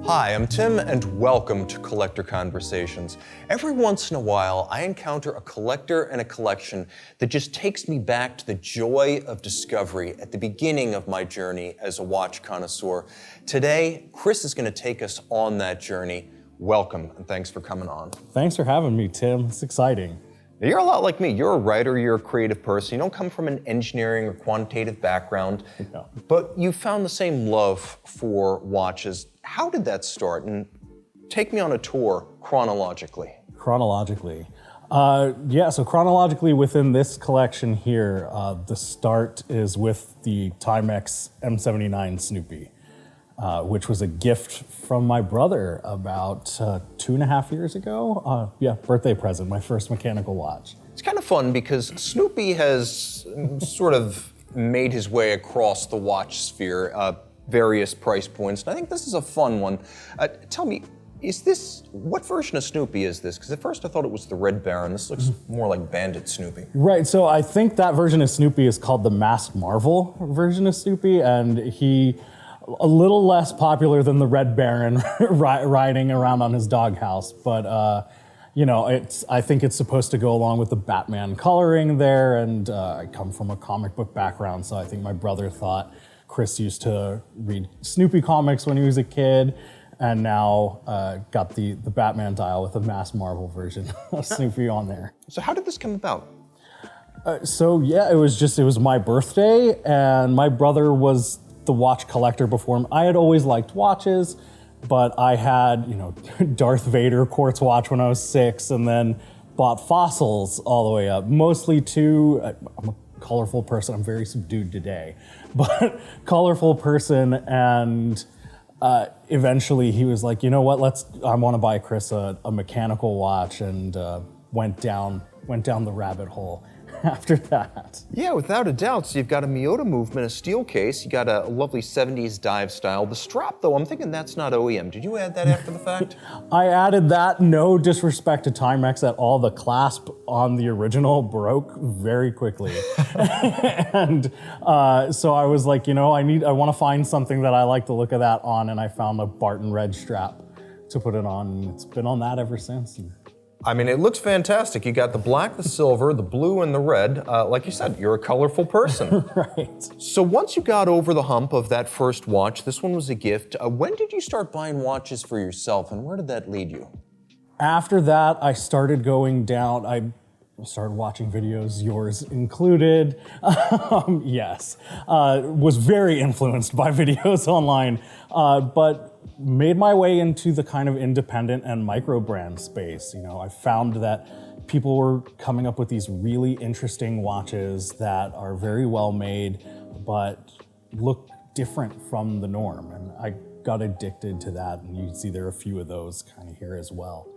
Hi, I'm Tim, and welcome to Collector Conversations. Every once in a while, I encounter a collector and a collection that just takes me back to the joy of discovery at the beginning of my journey as a watch connoisseur. Today, Chris is going to take us on that journey. Welcome, and thanks for coming on. Thanks for having me, Tim. It's exciting. Now, you're a lot like me. You're a writer, you're a creative person. You don't come from an engineering or quantitative background, but you found the same love for watches. How did that start? And take me on a tour chronologically. Chronologically. So chronologically within this collection here, the start is with the Timex M79 Snoopy, which was a gift from my brother about 2.5 years ago. Birthday present, my first mechanical watch. It's kind of fun because Snoopy has sort of made his way across the watch sphere, various price points, and I think this is a fun one. Tell me, what version of Snoopy is this? Because at first I thought it was the Redbar, and this looks more like Bandit Snoopy. Right, so I think that version of Snoopy is called the Masked Marvel version of Snoopy, and he a little less popular than the Red Baron riding around on his doghouse, but I think it's supposed to go along with the Batman coloring there, and I come from a comic book background, so I think my brother thought Chris used to read Snoopy comics when he was a kid, and now got the Batman dial with the Masked Marvel version of Snoopy on there. So how did this come about? It was my birthday, and my brother was the watch collector before him. I had always liked watches, but I had, Darth Vader quartz watch when I was 6, and then bought fossils all the way up, mostly I'm a colorful person. I'm very subdued today, but colorful person. And eventually he was like, you know what, I want to buy Chris a mechanical watch, and went down the rabbit hole after that. Yeah, without a doubt. So you've got a Miyota movement, a steel case, you got a lovely 70s dive style. The strap, though, I'm thinking that's not OEM. Did you add that after the fact? I added that. No disrespect to Timex at all. The clasp on the original broke very quickly. And so I was like, I want to find something that I like the look of that on, and I found a Barton Red strap to put it on, and it's been on that ever since. I mean, it looks fantastic. You got the black, the silver, the blue, and the red. Like you said, you're a colorful person. Right. So once you got over the hump of that first watch, this one was a gift. When did you start buying watches for yourself, and where did that lead you? After that, I started going down. I started watching videos, yours included. Yes. Was very influenced by videos online, but made my way into the kind of independent and micro-brand space. I found that people were coming up with these really interesting watches that are very well made, but look different from the norm. And I got addicted to that, and you see there are a few of those kind of here as well.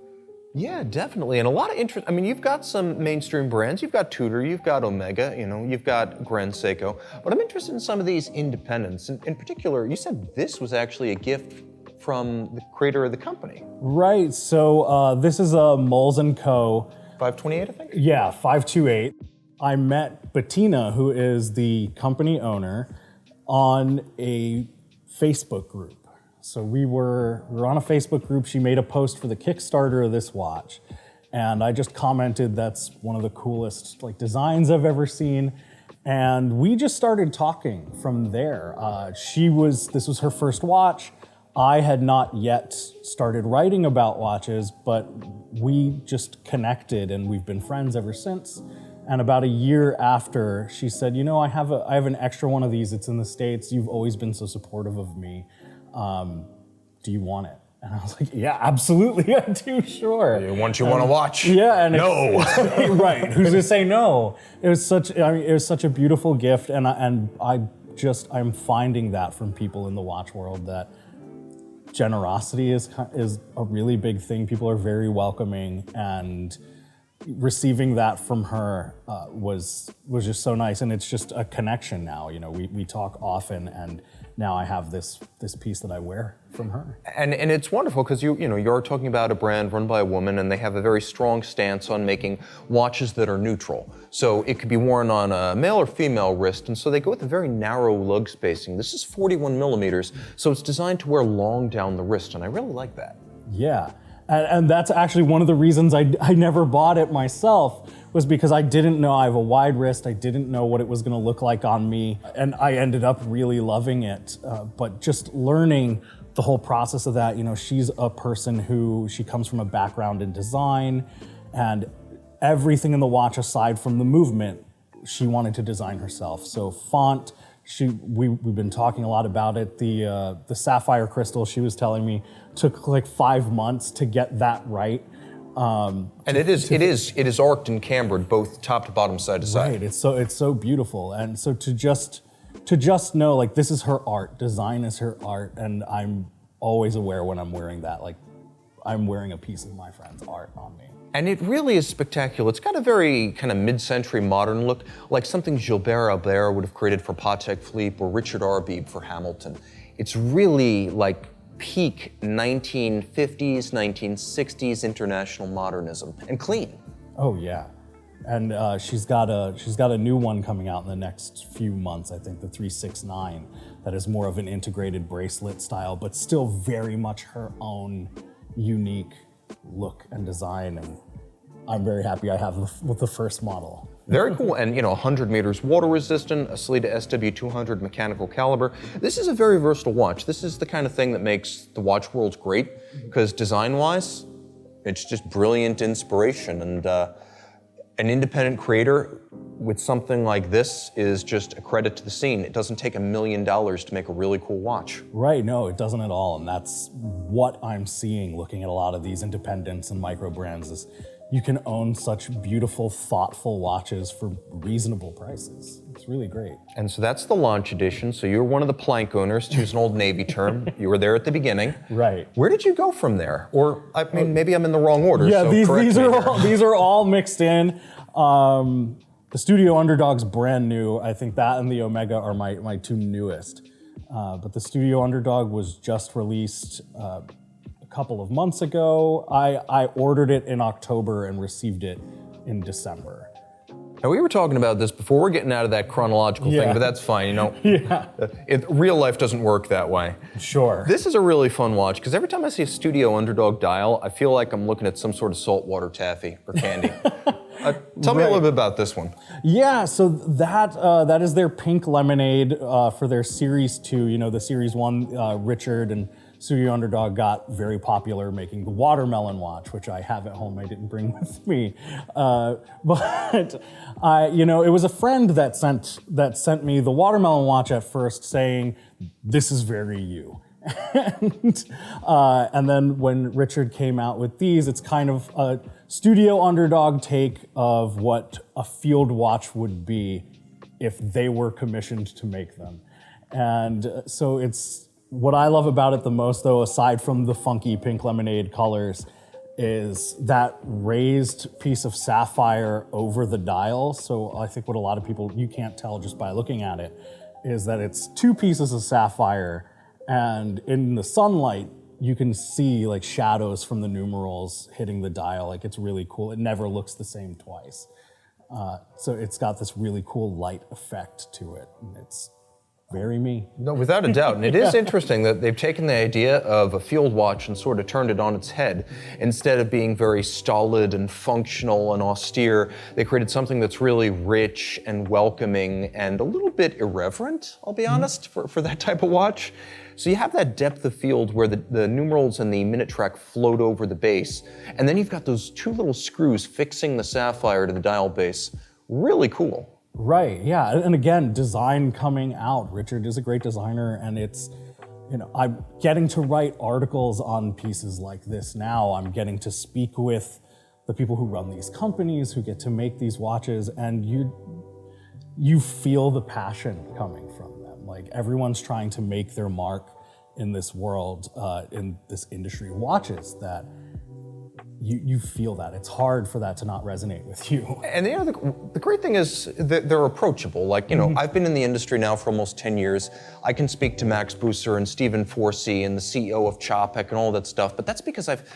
Yeah, definitely, and a lot of interest. I mean, you've got some mainstream brands. You've got Tudor, you've got Omega, you've got Grand Seiko, but I'm interested in some of these independents. In particular, you said this was actually a gift from the creator of the company. Right, so this is a Moels Co. 528, I think? Yeah, 528. I met Bettina, who is the company owner, on a Facebook group. So we were on a Facebook group. She made a post for the Kickstarter of this watch, and I just commented that's one of the coolest designs I've ever seen. And we just started talking from there. This was her first watch. I had not yet started writing about watches, but we just connected, and we've been friends ever since. And about a year after, she said, I have an extra one of these. It's in the States. You've always been so supportive of me. Do you want it? And I was like, yeah, absolutely, I do, sure. You want to watch? Yeah, and no. Right, who's to say no? It was such a beautiful gift, and I'm finding that from people in the watch world, that generosity is a really big thing. People are very welcoming, and receiving that from her was just so nice, and it's just a connection now. You know, we talk often, and now I have this piece that I wear from her. And it's wonderful because you're talking about a brand run by a woman, and they have a very strong stance on making watches that are neutral. So it could be worn on a male or female wrist, and so they go with a very narrow lug spacing. This is 41 millimeters, so it's designed to wear long down the wrist, and I really like that. Yeah. And that's actually one of the reasons I never bought it myself, was because I didn't know. I have a wide wrist. I didn't know what it was going to look like on me. And I ended up really loving it. But just learning the whole process of that, she's a person she comes from a background in design, and everything in the watch aside from the movement, she wanted to design herself. So font, we've been talking a lot about it. The sapphire crystal, she was telling me, took like 5 months to get that right. And it is arced and cambered both top to bottom, side to side. Right, it's so beautiful. And so to just know, like, this is her art, design is her art, and I'm always aware when I'm wearing that, like, I'm wearing a piece of my friend's art on me. And it really is spectacular. It's got a very kind of mid-century modern look, like something Gilbert Albert would have created for Patek Philippe or Richard Arbib for Hamilton. It's really like peak 1950s, 1960s international modernism, and clean. Oh yeah, and she's got a new one coming out in the next few months. I think the 369, that is more of an integrated bracelet style, but still very much her own unique look and design. And I'm very happy I have the first model. Very cool, and 100 meters water resistant, a Sellita SW200 mechanical caliber. This is a very versatile watch. This is the kind of thing that makes the watch world great, because design-wise, it's just brilliant inspiration, and an independent creator with something like this is just a credit to the scene. It doesn't take $1 million to make a really cool watch. Right, no, it doesn't at all, and that's what I'm seeing looking at a lot of these independents and micro brands is you can own such beautiful, thoughtful watches for reasonable prices. It's really great. And so that's the launch edition. So you're one of the plank owners, to use an old Navy term. You were there at the beginning. Right. Where did you go from there? Or, I mean, maybe I'm in the wrong order, yeah, so these are all mixed in. The Studio Underdog's brand new. I think that and the Omega are my two newest. But the Studio Underdog was just released couple of months ago. I ordered it in October and received it in December. Now, we were talking about this before. We're getting out of that chronological thing, but that's fine, Yeah. Real life doesn't work that way. Sure. This is a really fun watch, because every time I see a Studio Underdog dial, I feel like I'm looking at some sort of saltwater taffy or candy. Tell me a little bit about this one. Yeah, so that is their pink lemonade for their Series 2. The Series 1, Richard and Studio Underdog got very popular making the watermelon watch, which I have at home. I didn't bring with me, but it was a friend that sent me the watermelon watch at first, saying, "This is very you." And then when Richard came out with these, it's kind of a Studio Underdog take of what a field watch would be if they were commissioned to make them. And so it's, what I love about it the most, though, aside from the funky pink lemonade colors, is that raised piece of sapphire over the dial. So I think what a lot of people, you can't tell just by looking at it, is that it's two pieces of sapphire, and in the sunlight, you can see like shadows from the numerals hitting the dial. Like, it's really cool. It never looks the same twice. So it's got this really cool light effect to it, and it's very me. No, without a doubt. And it is interesting that they've taken the idea of a field watch and sort of turned it on its head. Instead of being very stolid and functional and austere, they created something that's really rich and welcoming and a little bit irreverent, I'll be honest, for that type of watch. So you have that depth of field where the numerals and the minute track float over the base. And then you've got those two little screws fixing the sapphire to the dial base. Really cool. Right, yeah, and again, design coming out. Richard is a great designer, and it's, I'm getting to write articles on pieces like this now. I'm getting to speak with the people who run these companies, who get to make these watches, and you feel the passion coming from them. Like, everyone's trying to make their mark in this world, in this industry of watches, that you feel that. It's hard for that to not resonate with you. And the great thing is that they're approachable. Like, I've been in the industry now for almost 10 years. I can speak to Max Busser and Stephen Forsey and the CEO of Chopek and all that stuff, but that's because I've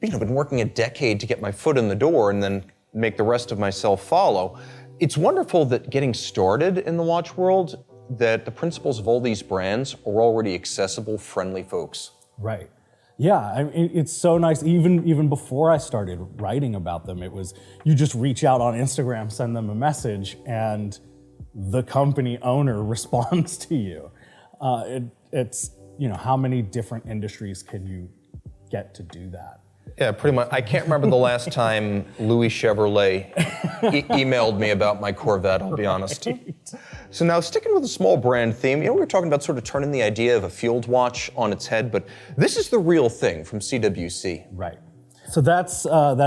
been working a decade to get my foot in the door and then make the rest of myself follow. It's wonderful that getting started in the watch world, that the principles of all these brands are already accessible, friendly folks. Right. Yeah, I mean, it's so nice. Even before I started writing about them, it was you just reach out on Instagram, send them a message, and the company owner responds to you. It's how many different industries can you get to do that? Yeah, pretty much. I can't remember the last time Louis Chevrolet emailed me about my Corvette, I'll be honest. So now, sticking with the small brand theme, we were talking about sort of turning the idea of a field watch on its head, but this is the real thing from CWC. Right. So that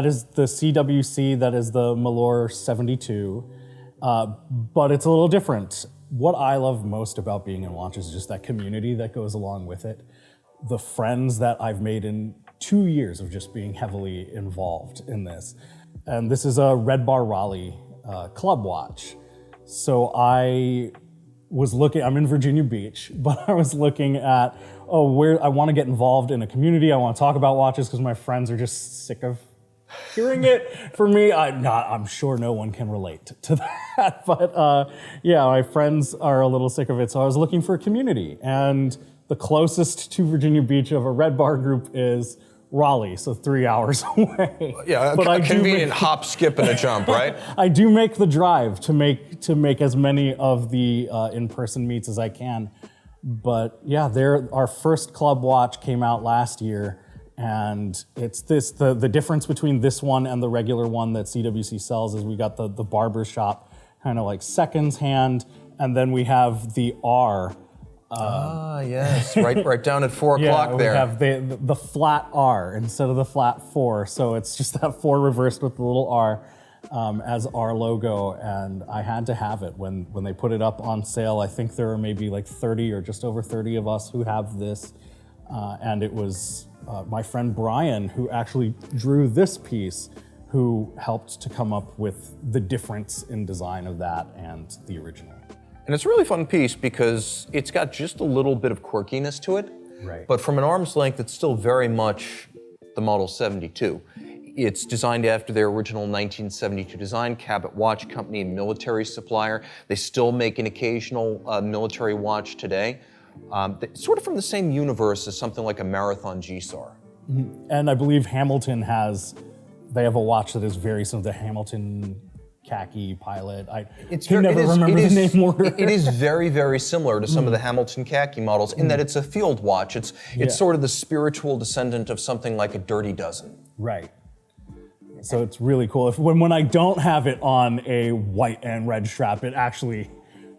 is the CWC, that is the Malheur 72, but it's a little different. What I love most about being in watches is just that community that goes along with it. The friends that I've made in 2 years of just being heavily involved in this. And this is a Redbar Raleigh club watch. So I was looking, I'm in Virginia Beach, but I was looking at, where I want to get involved in a community. I want to talk about watches because my friends are just sick of hearing it. For me, I'm sure no one can relate to that. But yeah, my friends are a little sick of it. So I was looking for a community. And the closest to Virginia Beach of a Redbar group is Raleigh, so 3 hours away. Yeah, a convenient hop, skip, and a jump, right? I do make the drive to make as many of the in-person meets as I can. But yeah, our first club watch came out last year, and it's the difference between this one and the regular one that CWC sells is we got the barber shop kind of like seconds hand, and then we have the R. Yes, right down at 4 o'clock there. We have the flat R instead of the flat 4, so it's just that 4 reversed with the little R as our logo, and I had to have it when they put it up on sale. I think there are maybe like 30 or just over 30 of us who have this, and it was my friend Brian who actually drew this piece who helped to come up with the difference in design of that and the original. And it's a really fun piece because it's got just a little bit of quirkiness to it. Right. But from an arm's length, it's still very much the Model 72. It's designed after their original 1972 design, Cabot Watch Company, and military supplier. They still make an occasional military watch today. Sort of from the same universe as something like a Marathon G-SAR. Mm-hmm. And I believe Hamilton they have a watch that is very similar to Hamilton khaki pilot. I can never remember the name order. It is very, very similar to some of the Hamilton khaki models in that it's a field watch. It's sort of the spiritual descendant of something like a Dirty Dozen. Right. So it's really cool. When I don't have it on a white and red strap, it actually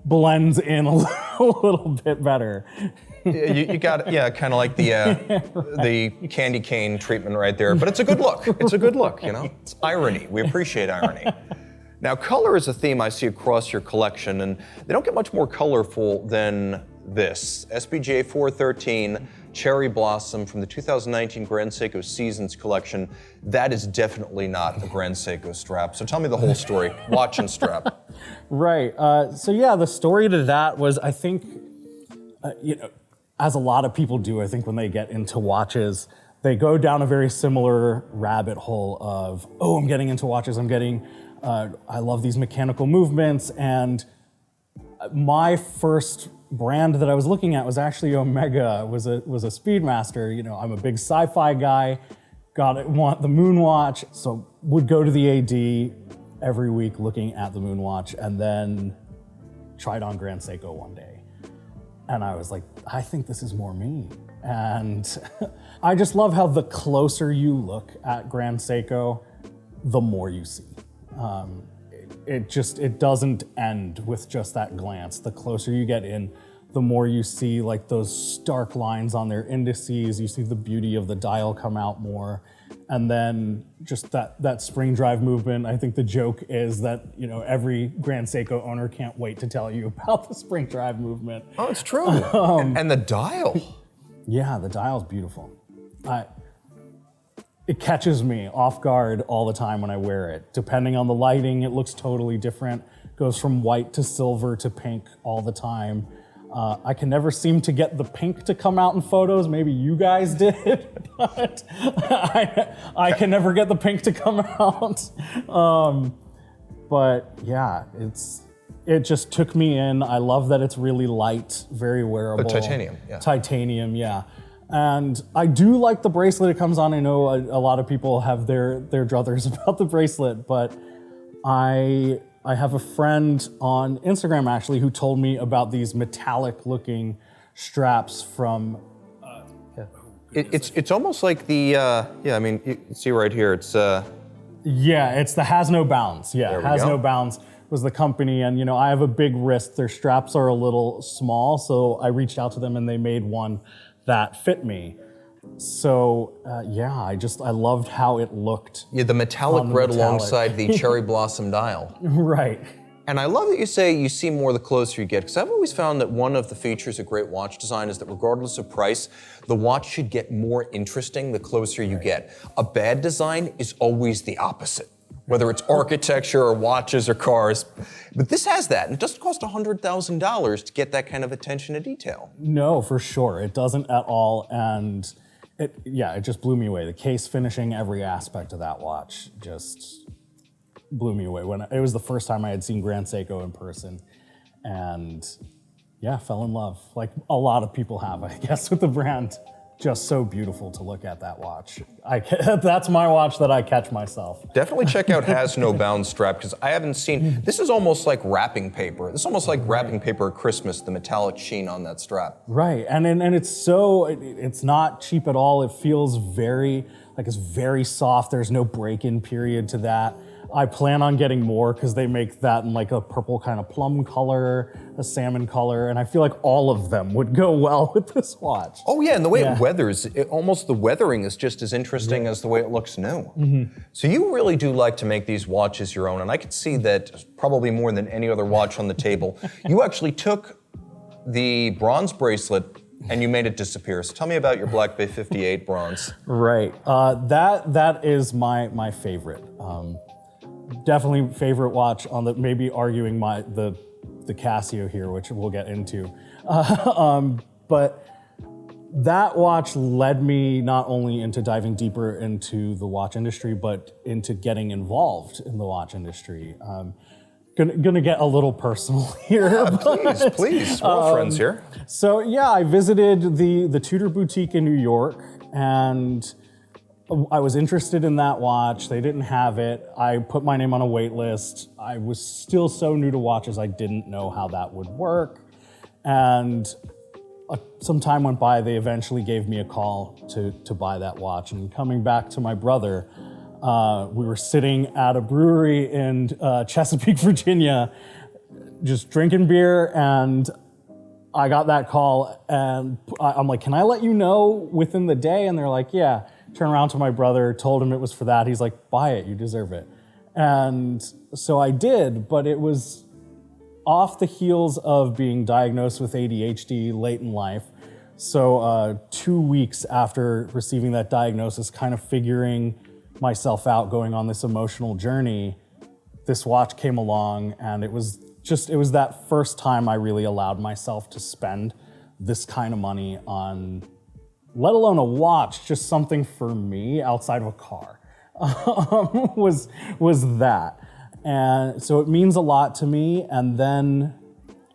blends in a little bit better. You got kind of like the candy cane treatment right there. But it's a good look. It's a good look, It's irony. We appreciate irony. Now, color is a theme I see across your collection, and they don't get much more colorful than this. SBJ 413 Cherry Blossom from the 2019 Grand Seiko Seasons collection. That is definitely not a Grand Seiko strap. So tell me the whole story, watch and strap. Right. So yeah, the story to that was, I think, as a lot of people do, I think when they get into watches, they go down a very similar rabbit hole of, I'm getting into watches, I love these mechanical movements, and my first brand that I was looking at was actually Omega. It was a Speedmaster. I'm a big sci-fi guy. Want the Moonwatch, so would go to the AD every week looking at the Moonwatch, and then tried on Grand Seiko one day, and I was like, I think this is more me. And I just love how the closer you look at Grand Seiko, the more you see. It doesn't end with just that glance. The closer you get in, the more you see like those stark lines on their indices. You see the beauty of the dial come out more. And then just that spring drive movement. I think the joke is that, every Grand Seiko owner can't wait to tell you about the spring drive movement. Oh, it's true. And the dial. Yeah, the dial's beautiful. it catches me off guard all the time when I wear it. Depending on the lighting, it looks totally different. Goes from white to silver to pink all the time. I can never seem to get the pink to come out in photos. Maybe you guys did, but I can never get the pink to come out. But yeah, it just took me in. I love that it's really light, very wearable. Titanium, yeah. Titanium, yeah. And I do like the bracelet it comes on. I know a lot of people have their druthers about the bracelet, but I have a friend on Instagram actually who told me about these metallic looking straps from. It's almost like the yeah. I mean, you can see right here. It's yeah, it's the Has No Bounds. Yeah, There we Has go. No Bounds was the company, and you know I have a big wrist. Their straps are a little small, so I reached out to them and they made one that fit me. So yeah, I loved how it looked. yeah, the metallic On the red metallic. alongside the cherry blossom dial. Right. And I love that you say you see more the closer you get, because I've always found that one of the features of great watch design is that regardless of price, the watch should get more interesting the closer you get. A bad design is always the opposite, whether it's architecture or watches or cars. But this has that, and it doesn't cost $100,000 to get that kind of attention to detail. No, for sure. It doesn't at all. And it just blew me away. The case finishing, every aspect of that watch just blew me away. When it was the first time I had seen Grand Seiko in person, and yeah, fell in love. Like a lot of people have, I guess, with the brand. Just so beautiful to look at that watch. That's my watch that I catch myself. Definitely check out Has No Bounds strap, because I haven't seen, this is almost like wrapping paper. This is almost like wrapping paper at Christmas, the metallic sheen on that strap. Right, and it's not cheap at all. It feels very, like it's very soft. There's no break-in period to that. I plan on getting more because they make that in like a purple kind of plum color, a salmon color, and I feel like all of them would go well with this watch. Oh yeah, and the way it weathers, almost the weathering is just as interesting as the way it looks new. So you really do like to make these watches your own, and I could see that probably more than any other watch on the table. You actually took the bronze bracelet and you made it disappear. So tell me about your Black Bay 58 bronze. Right, that is my favorite. Definitely favorite watch on the, maybe arguing the Casio here, which we'll get into. But that watch led me not only into diving deeper into the watch industry, but into getting involved in the watch industry. Gonna get a little personal here. Please, we're all friends here. So yeah, I visited the Tudor boutique in New York, and I was interested in that watch. They didn't have it. I put my name on a wait list. I was still so new to watches, I didn't know how that would work. And some time went by, they eventually gave me a call to buy that watch. And coming back to my brother, we were sitting at a brewery in Chesapeake, Virginia, just drinking beer, and I got that call, and I'm like, can I let you know within the day? And they're like, yeah. Turned around to my brother, told him it was for that. He's like, buy it, you deserve it. And so I did, but it was off the heels of being diagnosed with ADHD late in life. So 2 weeks after receiving that diagnosis, kind of figuring myself out, going on this emotional journey, this watch came along, and it was that first time I really allowed myself to spend this kind of money on, let alone a watch, just something for me outside of a car, was that. And so it means a lot to me. And then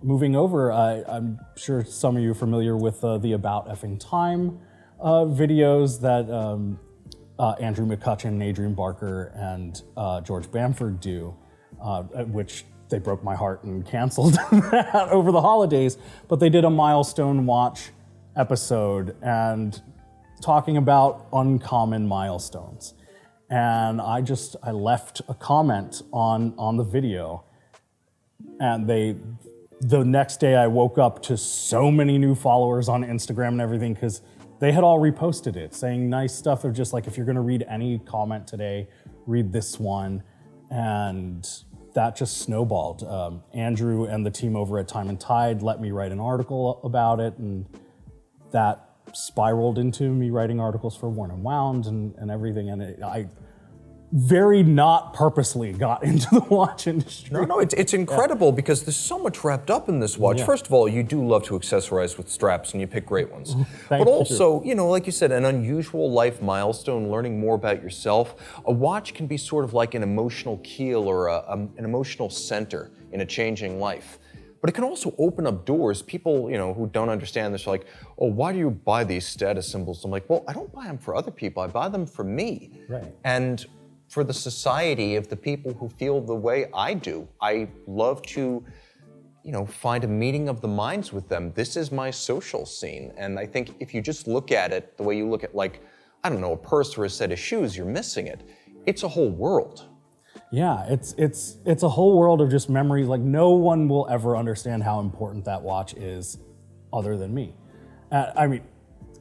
moving over, I'm sure some of you are familiar with the About Effing Time videos that Andrew McCutcheon, Adrian Barker, and George Bamford do, which they broke my heart and canceled that over the holidays. But they did a milestone watch episode and talking about uncommon milestones. And I left a comment on the video, and the next day I woke up to so many new followers on Instagram and everything, because they had all reposted it, saying nice stuff. They're just like, if you're gonna read any comment today, read this one. And that just snowballed. Andrew and the team over at Time and Tide let me write an article about it, and that spiraled into me writing articles for Worn and Wound and everything, and I very not purposely got into the watch industry. No, it's incredible because there's so much wrapped up in this watch. Yeah. First of all, you do love to accessorize with straps and you pick great ones. Thank But you. also, you know, like you said, an unusual life milestone, learning more about yourself. A watch can be sort of like an emotional keel or an emotional center in a changing life. But it can also open up doors. People, you know, who don't understand this are like, oh, why do you buy these status symbols? I'm like, well, I don't buy them for other people. I buy them for me. Right. And for the society of the people who feel the way I do. I love to, you know, find a meeting of the minds with them. This is my social scene. And I think if you just look at it the way you look at, like, I don't know, a purse or a set of shoes, you're missing it. It's a whole world. Yeah, it's a whole world of just memories. Like, no one will ever understand how important that watch is other than me. I mean,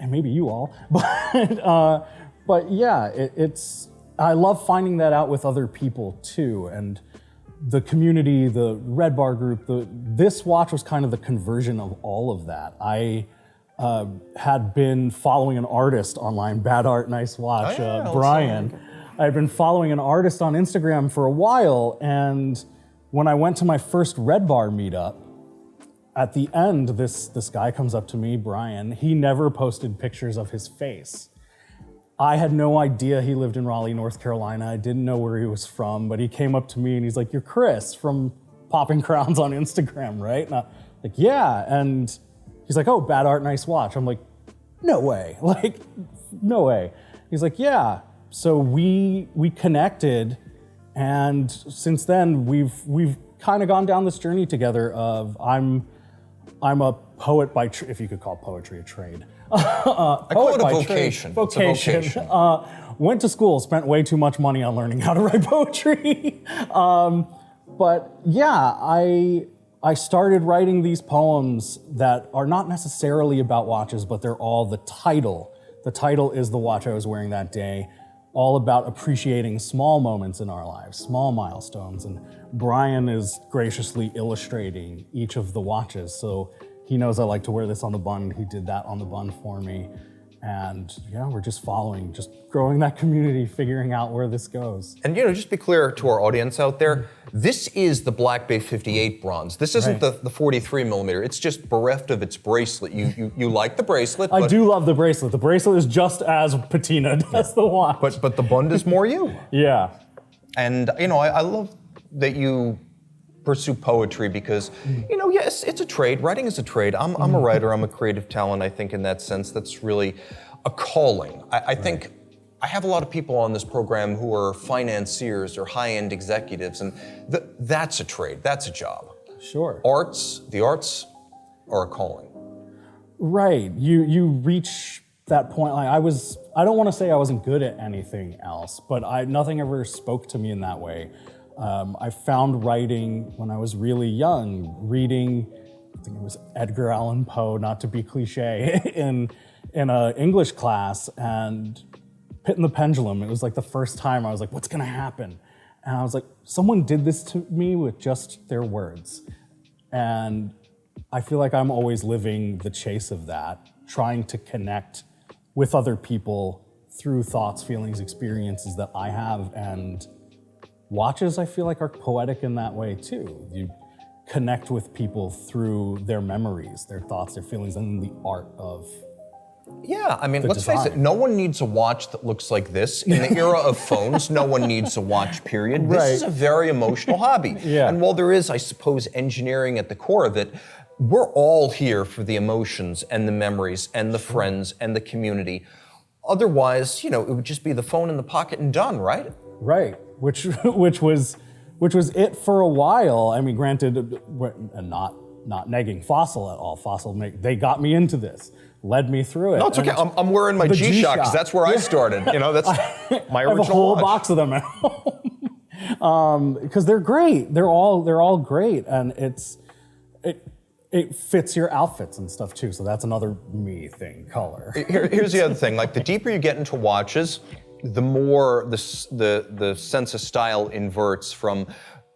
and maybe you all, but yeah, it's, I love finding that out with other people too. And the community, the Redbar group, this watch was kind of the conversion of all of that. I had been following an artist online, Bad Art, Nice Watch, Brian. I'd been following an artist on Instagram for a while, and when I went to my first Redbar meetup, at the end, this guy comes up to me, Brian. He never posted pictures of his face. I had no idea he lived in Raleigh, North Carolina. I didn't know where he was from, but he came up to me and he's like, "You're Chris from Popping Crowns on Instagram, right?" And I'm like, "Yeah." And he's like, "Oh, Bad Art, Nice Watch." I'm like, "No way." Like, no way. He's like, "Yeah." So we connected, and since then we've kind of gone down this journey together of I'm a poet by if you could call poetry a trade. I call it a vocation. It's a vocation. Went to school, spent way too much money on learning how to write poetry. But yeah, I started writing these poems that are not necessarily about watches, but they're all the title. The title is the watch I was wearing that day, all about appreciating small moments in our lives, small milestones. And Brian is graciously illustrating each of the watches. So he knows I like to wear this on the bun. He did that on the bun for me. And yeah, we're just following, just growing that community, figuring out where this goes. And you know, just be clear to our audience out there, this is the Black Bay 58 bronze. This isn't the 43 millimeter. It's just bereft of its bracelet. You like the bracelet. I do love the bracelet. The bracelet is just as patina does the watch. But the bund is more you. Yeah. And you know, I love that you pursue poetry because, you know, yes, it's a trade. Writing is a trade. I'm a writer. I'm a creative talent. I think in that sense, that's really a calling. I think I have a lot of people on this program who are financiers or high-end executives, and that's a trade. That's a job. Sure. The arts are a calling. Right. You reach that point. Like I don't want to say I wasn't good at anything else, but nothing ever spoke to me in that way. I found writing when I was really young, reading, I think it was Edgar Allan Poe, not to be cliche, in an English class, and Pit and the Pendulum. It was like the first time I was like, what's gonna happen? And I was like, someone did this to me with just their words. And I feel like I'm always living the chase of that, trying to connect with other people through thoughts, feelings, experiences that I have. And watches, I feel like, are poetic in that way too. You connect with people through their memories, their thoughts, their feelings, and the art of Yeah, I mean, let's face it, no one needs a watch that looks like this. In the era of phones, no one needs a watch, period. This is a very emotional hobby. Yeah. And while there is, I suppose, engineering at the core of it, we're all here for the emotions and the memories and the friends and the community. Otherwise, you know, it would just be the phone in the pocket and done, right? Right, which was it for a while. I mean, granted, and not negging Fossil at all. Fossil, they got me into this, led me through it. No, it's okay. I'm wearing my G-Shock because that's where I started. You know, that's my original I have a whole watch. box of them at home because they're great. They're all great, and it fits your outfits and stuff too. So that's another me thing, color. Here's the other thing. Like, the deeper you get into watches, the more the sense of style inverts from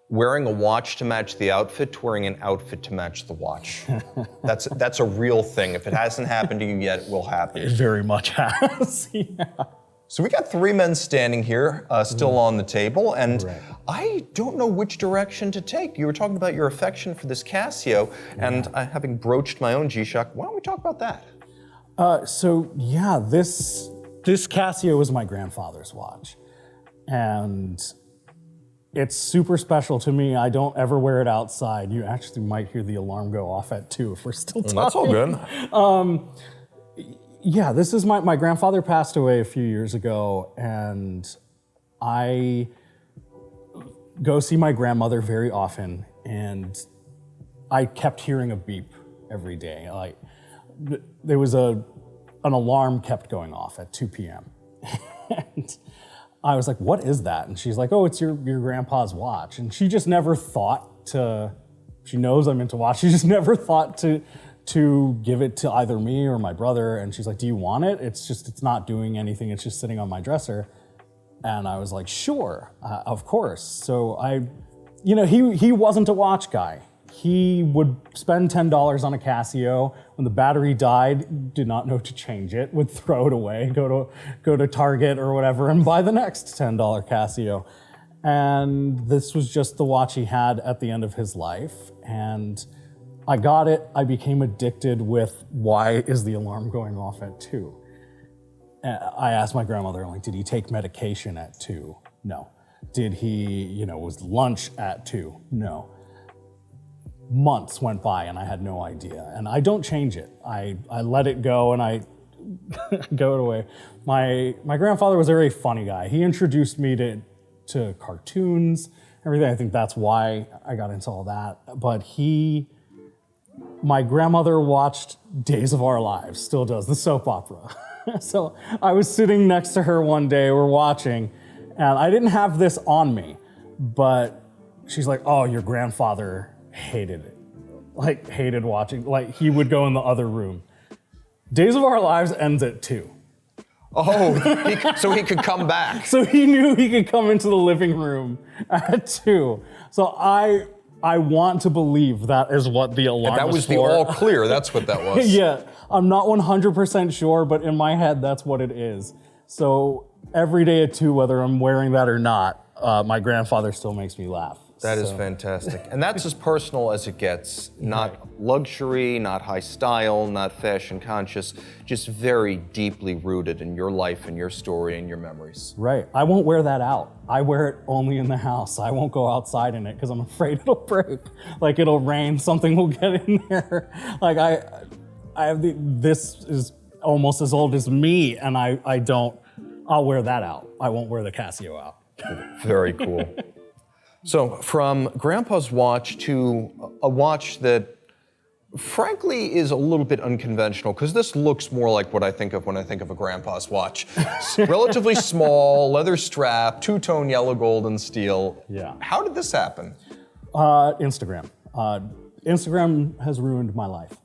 wearing a watch to match the outfit to wearing an outfit to match the watch. That's a real thing. If it hasn't happened to you yet, it will happen. It very much has. Yeah. So we got 3 men standing here, still on the table, and Right. I don't know which direction to take. You were talking about your affection for this Casio, and having broached my own G-Shock, why don't we talk about that? So yeah, this Casio was my grandfather's watch, and it's super special to me. I don't ever wear it outside. You actually might hear the alarm go off at 2 if we're still talking. That's all good. Yeah, this is my grandfather passed away a few years ago, and I go see my grandmother very often, and I kept hearing a beep every day. Like there was an alarm kept going off at 2 p.m. and I was like, what is that? And she's like, oh, it's your grandpa's watch. And she just never thought to, she knows I'm into watch, she just never thought to give it to either me or my brother. And she's like, do you want it? It's not doing anything. It's just sitting on my dresser. And I was like, sure, of course. So he wasn't a watch guy. He would spend $10 on a Casio. When the battery died, did not know to change it, would throw it away, go to Target or whatever and buy the next $10 Casio. And this was just the watch he had at the end of his life. And I got it. I became addicted with, why is the alarm going off at 2? I asked my grandmother, like, did he take medication at 2? No. Did he, was lunch at 2? No. Months went by and I had no idea. And I don't change it. I let it go and I go away. My grandfather was a very funny guy. He introduced me to cartoons, everything. I think that's why I got into all that. But my grandmother watched Days of Our Lives, still does, the soap opera. So I was sitting next to her one day, we're watching, and I didn't have this on me, but she's like, oh, your grandfather hated it. Like, hated watching, like he would go in the other room. Days of Our Lives ends at 2. Oh, so he could come back. So he knew he could come into the living room at 2. So I want to believe that is what the alarm was for. That was the all clear, that's what that was. Yeah, I'm not 100% sure, but in my head, that's what it is. So every day at 2, whether I'm wearing that or not, my grandfather still makes me laugh. That is fantastic. And that's as personal as it gets. Not luxury, not high style, not fashion conscious, just very deeply rooted in your life and your story and your memories. Right. I won't wear that out. I wear it only in the house. I won't go outside in it because I'm afraid it'll break. Like it'll rain, something will get in there. Like I have this is almost as old as me, and I'll wear that out. I won't wear the Casio out. Very cool. So from Grandpa's watch to a watch that frankly is a little bit unconventional, because this looks more like what I think of when I think of a Grandpa's watch. Relatively small, leather strap, two-tone yellow, gold, and steel. Yeah. How did this happen? Instagram. Instagram has ruined my life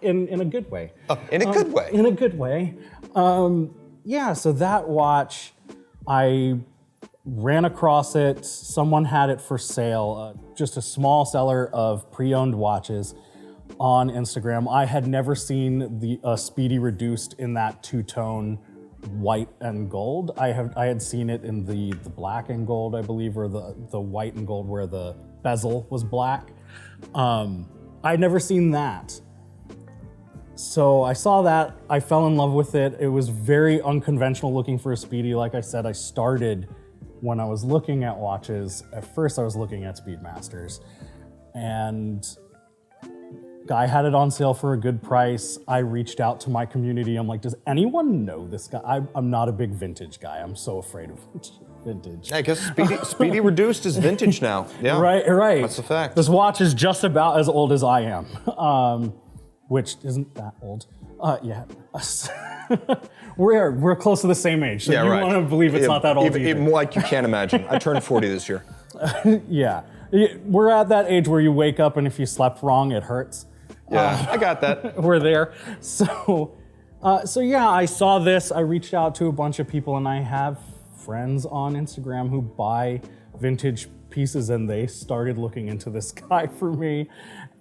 in a good way. In a good way? In a good way. Yeah, so that watch, I ran across it. Someone had it for sale, just a small seller of pre-owned watches on Instagram. I had never seen the Speedy reduced in that two-tone white and gold. I had seen it in the black and gold, I believe, or the white and gold where the bezel was black. I'd never seen that. So I saw that, I fell in love with it. It was very unconventional looking for a Speedy. Like I said, I started when I was looking at watches. At first I was looking at Speedmasters, and guy had it on sale for a good price. I reached out to my community. I'm like, does anyone know this guy? I'm not a big vintage guy. I'm so afraid of vintage. I guess Speedy reduced is vintage now. Yeah, Right. That's a fact. This watch is just about as old as I am, which isn't that old yet. We're close to the same age, so you want to believe it's not that old either. Even like you can't imagine. I turned 40 this year. Yeah, we're at that age where you wake up and if you slept wrong, it hurts. Yeah, I got that. We're there. So yeah, I saw this. I reached out to a bunch of people, and I have friends on Instagram who buy vintage pieces and they started looking into this guy for me,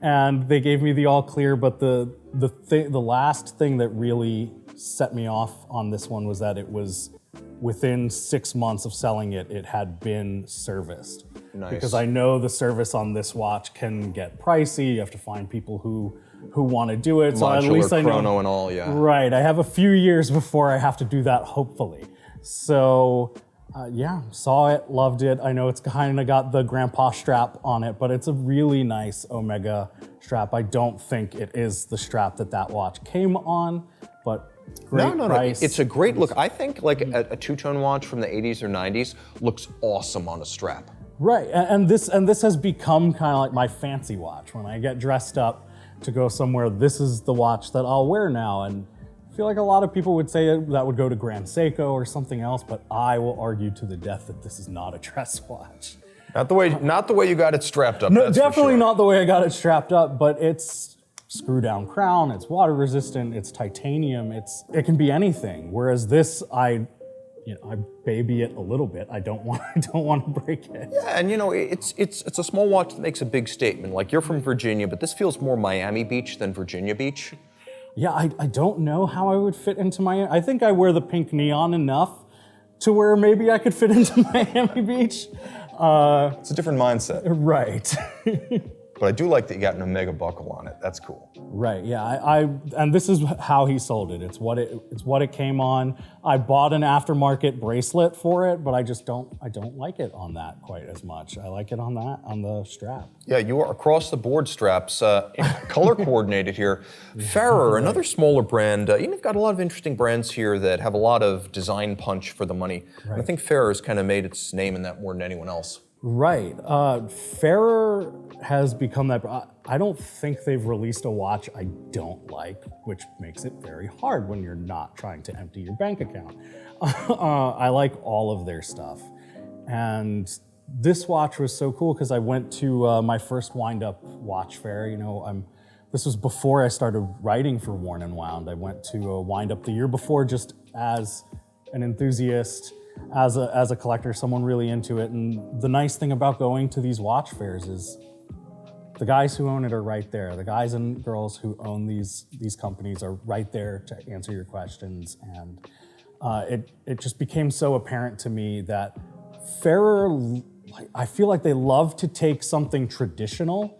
and they gave me the all clear. But the last thing that really set me off on this one was that it was within 6 months of selling it, it had been serviced. Nice. Because I know the service on this watch can get pricey. You have to find people who want to do it. Modular, so at least I know, chrono and all, yeah. Right, I have a few years before I have to do that, hopefully. So yeah, saw it, loved it. I know it's kind of got the grandpa strap on it, but it's a really nice Omega strap. I don't think it is the strap that watch came on, but great price. It's a great look. I think like a two-tone watch from the 80s or 90s looks awesome on a strap. Right, and this has become kind of like my fancy watch. When I get dressed up to go somewhere, this is the watch that I'll wear now. And I feel like a lot of people would say that would go to Grand Seiko or something else, but I will argue to the death that this is not a dress watch. Not the way you got it strapped up. No, that's definitely for sure. not the way I got it strapped up, but it's screw down crown, it's water resistant, it's titanium, it can be anything. Whereas this, I baby it a little bit. I don't want to break it. Yeah, and it's a small watch that makes a big statement. Like, you're from Virginia, but this feels more Miami Beach than Virginia Beach. Yeah, I don't know how I would fit into Miami. I think I wear the pink neon enough to where maybe I could fit into Miami Beach. It's a different mindset. Right. But I do like that you got an Omega buckle on it. That's cool. Right. Yeah. And this is how he sold it. It's what it came on. I bought an aftermarket bracelet for it, but I don't like it on that quite as much. I like it on the strap. Yeah, you are across the board straps, color coordinated here. Farrer, another smaller brand. You've got a lot of interesting brands here that have a lot of design punch for the money. Right. And I think Farrer's kind of made its name in that more than anyone else. Right. Farrer has become that. I don't think they've released a watch I don't like, which makes it very hard when you're not trying to empty your bank account. I like all of their stuff. And this watch was so cool because I went to my first wind-up watch fair. This was before I started writing for Worn and Wound. I went to a wind-up the year before just as an enthusiast, as a collector, someone really into it. And the nice thing about going to these watch fairs is the guys who own it are right there. The guys and girls who own these companies are right there to answer your questions. And it just became so apparent to me that Farrer, I feel like they love to take something traditional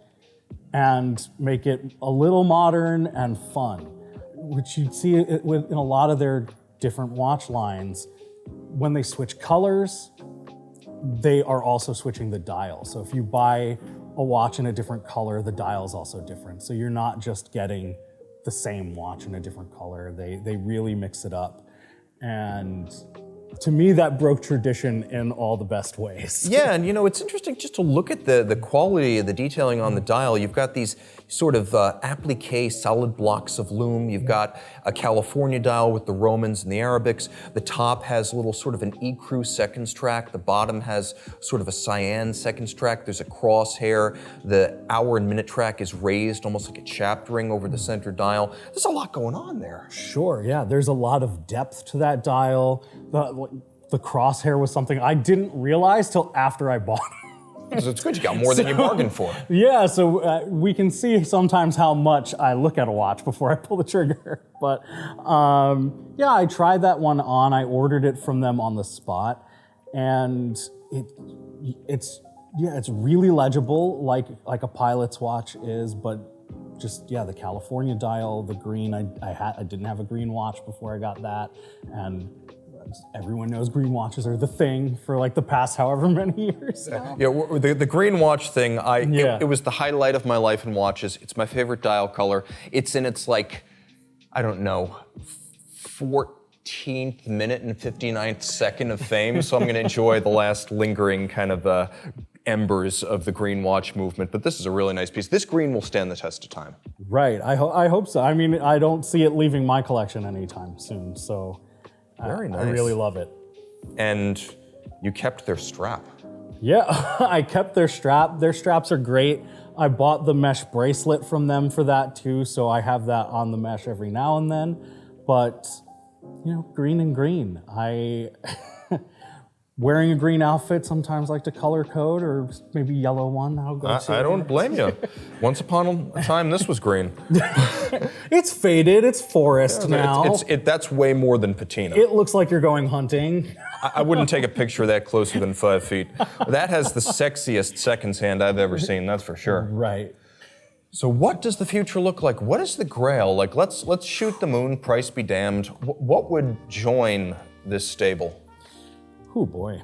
and make it a little modern and fun, which you see in a lot of their different watch lines. When they switch colors, they are also switching the dial. So if you buy a watch in a different color, the dial is also different. So you're not just getting the same watch in a different color. They really mix it up. And to me, that broke tradition in all the best ways. Yeah, and it's interesting just to look at the quality of the detailing on the dial. You've got these sort of applique solid blocks of lume. You've got a California dial with the Romans and the Arabics. The top has a little sort of an ecru seconds track. The bottom has sort of a cyan seconds track. There's a crosshair. The hour and minute track is raised almost like a chaptering over the center dial. There's a lot going on there. Sure, yeah. There's a lot of depth to that dial. The crosshair was something I didn't realize till after I bought it. So it's good you got more than you bargained for. Yeah, so we can see sometimes how much I look at a watch before I pull the trigger. But yeah, I tried that one on. I ordered it from them on the spot, and it's really legible, like a pilot's watch is, but just the California dial, the green. I didn't have a green watch before I got that, and everyone knows green watches are the thing for like the past however many years now. Yeah, the green watch thing, it was the highlight of my life in watches. It's my favorite dial color. It's in its 14th minute and 59th second of fame, so I'm gonna enjoy the last lingering kind of embers of the green watch movement, but this is a really nice piece. This green will stand the test of time. Right, I hope so. I mean, I don't see it leaving my collection anytime soon, so very nice. I really love it. And you kept their strap. Yeah, I kept their strap. Their straps are great. I bought the mesh bracelet from them for that too, so I have that on the mesh every now and then. But, green and green. wearing a green outfit, sometimes like to color code, or maybe yellow one. I'll go to. I don't blame you. Once upon a time, this was green. It's faded. It's forest now. That's way more than patina. It looks like you're going hunting. I wouldn't take a picture of that closer than 5 feet. That has the sexiest seconds hand I've ever seen, that's for sure. Right. So what does the future look like? What is the Grail? Like, let's shoot the moon, price be damned. What would join this stable? Oh boy.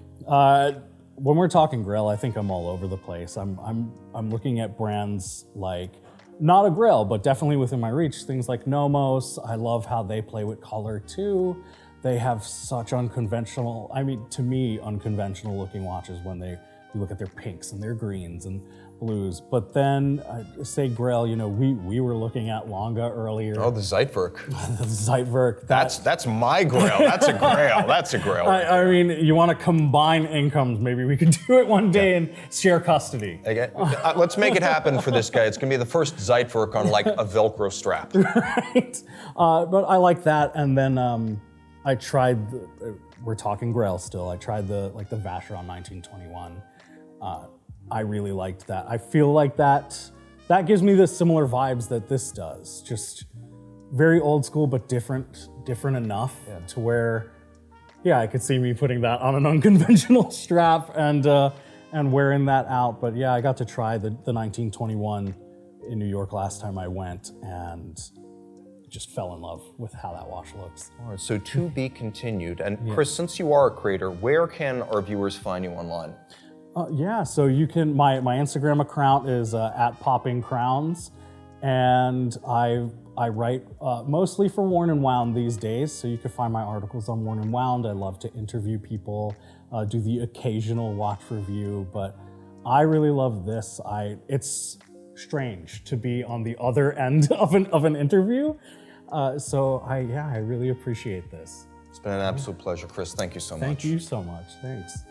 When we're talking Grail, I think I'm all over the place. I'm looking at brands like, not a Grail, but definitely within my reach, things like Nomos. I love how they play with color too. They have such unconventional, I mean, to me, unconventional looking watches when you look at their pinks and their greens and blues. But then, say Grail, you know, we were looking at Longa earlier. Oh, the Zeitwerk. The Zeitwerk. That's my Grail. That's a Grail. That's a Grail. I mean, you want to combine incomes. Maybe we could do it one day and share custody. Okay. Let's make it happen for this guy. It's going to be the first Zeitwerk on like a Velcro strap. Right. But I like that. And then I tried, we're talking Grail still, I tried the Vacheron 1921. I really liked that. I feel like that gives me the similar vibes that this does. Just very old school, but different enough to where, yeah, I could see me putting that on an unconventional strap and wearing that out. But yeah, I got to try the 1921 in New York last time I went, and just fell in love with how that watch looks. All right, so to be continued. And Chris, since you are a creator, where can our viewers find you online? Yeah, so you can, my Instagram account is at Popping Crowns, and I write mostly for Worn and Wound these days, so you can find my articles on Worn and Wound. I love to interview people, do the occasional watch review, but I really love this. It's strange to be on the other end of an interview, so I really appreciate this. It's been an absolute pleasure, Chris. Thank you so much. Thank you so much. Thanks.